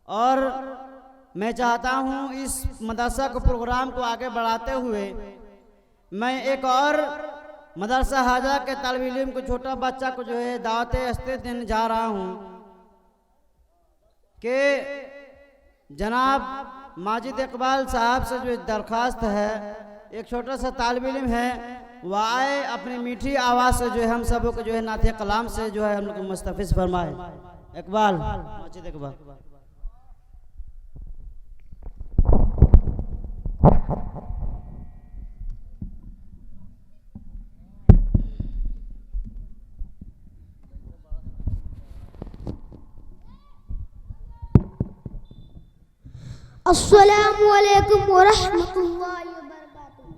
और मैं चाहता हूं इस मदरसा के प्रोग्राम को आगे बढ़ाते हुए मैं एक और मदरसा हाजा के तालिब इल्म को छोटा बच्चा को जो है दावत अस्ते देने जा रहा हूं कि जनाब माजिद इकबाल साहब से जो दरख्वास्त है, एक छोटा सा तालिब इल्म है, वह आए अपनी मीठी आवाज़ से जो है हम सबों को जो है नाते कलाम से जो है हम लोग को मुस्तफिज फरमाए। इकबाल, माजिद इकबाल। अस्सलामु अलैकुम व रहमतुल्लाहि व बरकातुहू।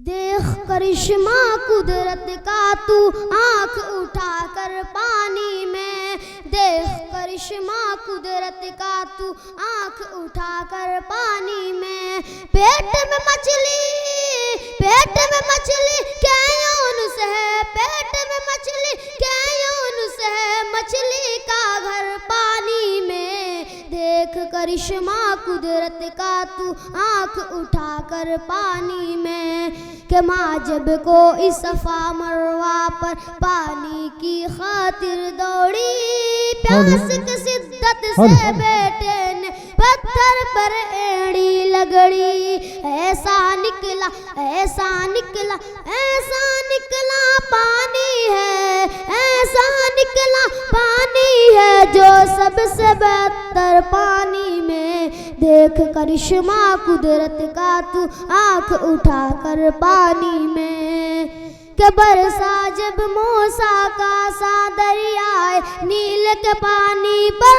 देख करिश्मा कुदरत का तू आँख उठाकर पानी में, देख करिश्मा कुदरत का तू आँख उठाकर पानी में। पेट में मछली क्या यूनुस है, पेट में मछली क्या यूनुस है, मछली का घर पानी में। देख करिश्मा कुदरत का तू आँख उठाकर पानी में। कि माँ जब को इस सफा मरवा पर पानी की खातिर दौड़ी, प्यास की शिद्दत से बेटे ने पत्थर पर एड़ी लगड़ी। ऐसा निकला पानी है, ऐसा निकला पानी है जो सबसे बेहतर पानी में। देख करिश्मा कुदरत का तू आँख उठाकर पानी में। कि बरसा जब मूसा का सा दरियाए नील के पानी पर,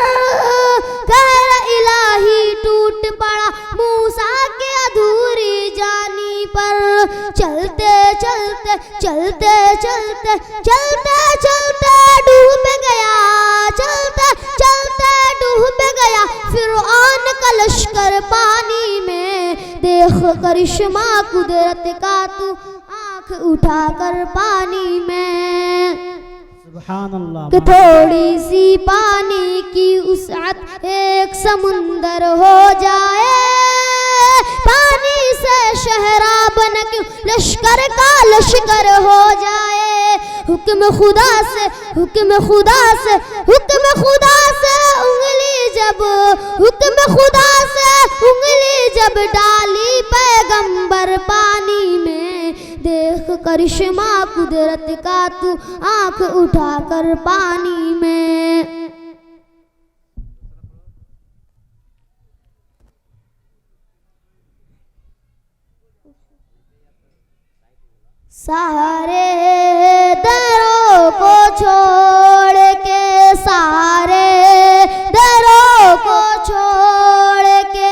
कहर इलाही टूट पड़ा मूसा के अधूरी जानी पर। चलते डूब गया, चलते डूब गया फिरौन का लश्कर पानी में। देख करिश्मा कुदरत का तू आँख उठाकर पानी में। सुभान अल्लाह। कि थोड़ी सी पानी की वसअत एक समुंदर हो जाए, पानी से शहरा बन क्यों लश्कर का लश्कर हो जाए। हुक्म खुदा से उंगली जब डाली पैगंबर पानी में। देख करिश्मा कुदरत का तू आँख उठाकर पानी में। सारे दरों को छोड़ के, सारे दरों को छोड़ के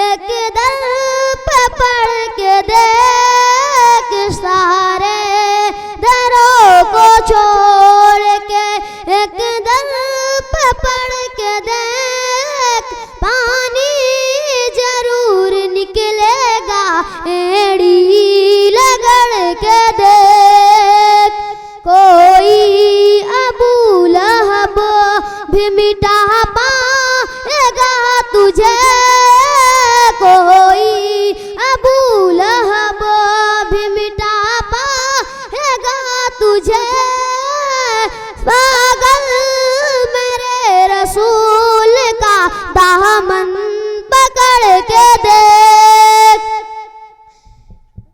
एक दर पे पढ़ के देख। सारे दरों को छोड़ के एक दर पे पढ़ के देख। पानी जरूर निकलेगा एड़ी लगड़ के देख। कोई अबू लहब भी मिटा पाएगा तुझे, कोई अबू लहब भी मिटा पाएगा तुझे। पागल मेरे रसूल का दामन पकड़ के देख।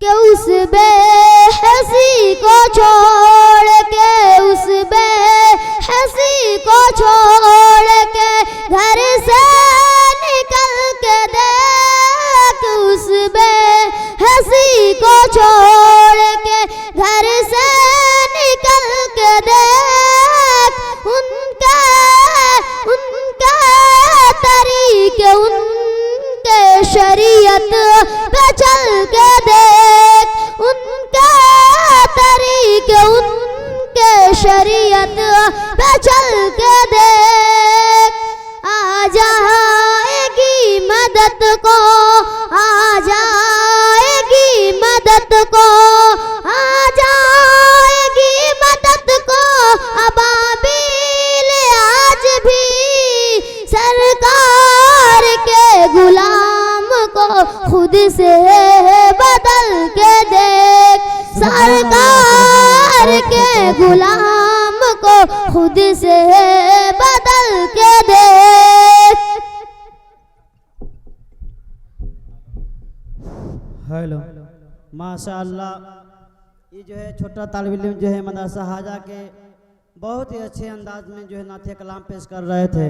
कि उस बेहसी को छोड़ के, उस बेहसी को छोड़ के घर से निकल के देख। उस बेहसी को छोड़ के घर से निकल के देख। उनके तरीके उनके शरीयत पे चल के देख। उनके तरीके पे चल के देख, आ जाएगी मदद को, आ जाएगी मदद को, आ जाएगी मदद को। अबाबिल आज भी सरकार के गुलाम को खुद से बदल के देख, सरकार के गुलाम को खुद से बदल के देख। हेलो, माशाअल्लाह। ये जो है छोटा तालिब इल्म जो है मदरसा हाजा के बहुत ही अच्छे अंदाज में जो है नाते कलाम पेश कर रहे थे।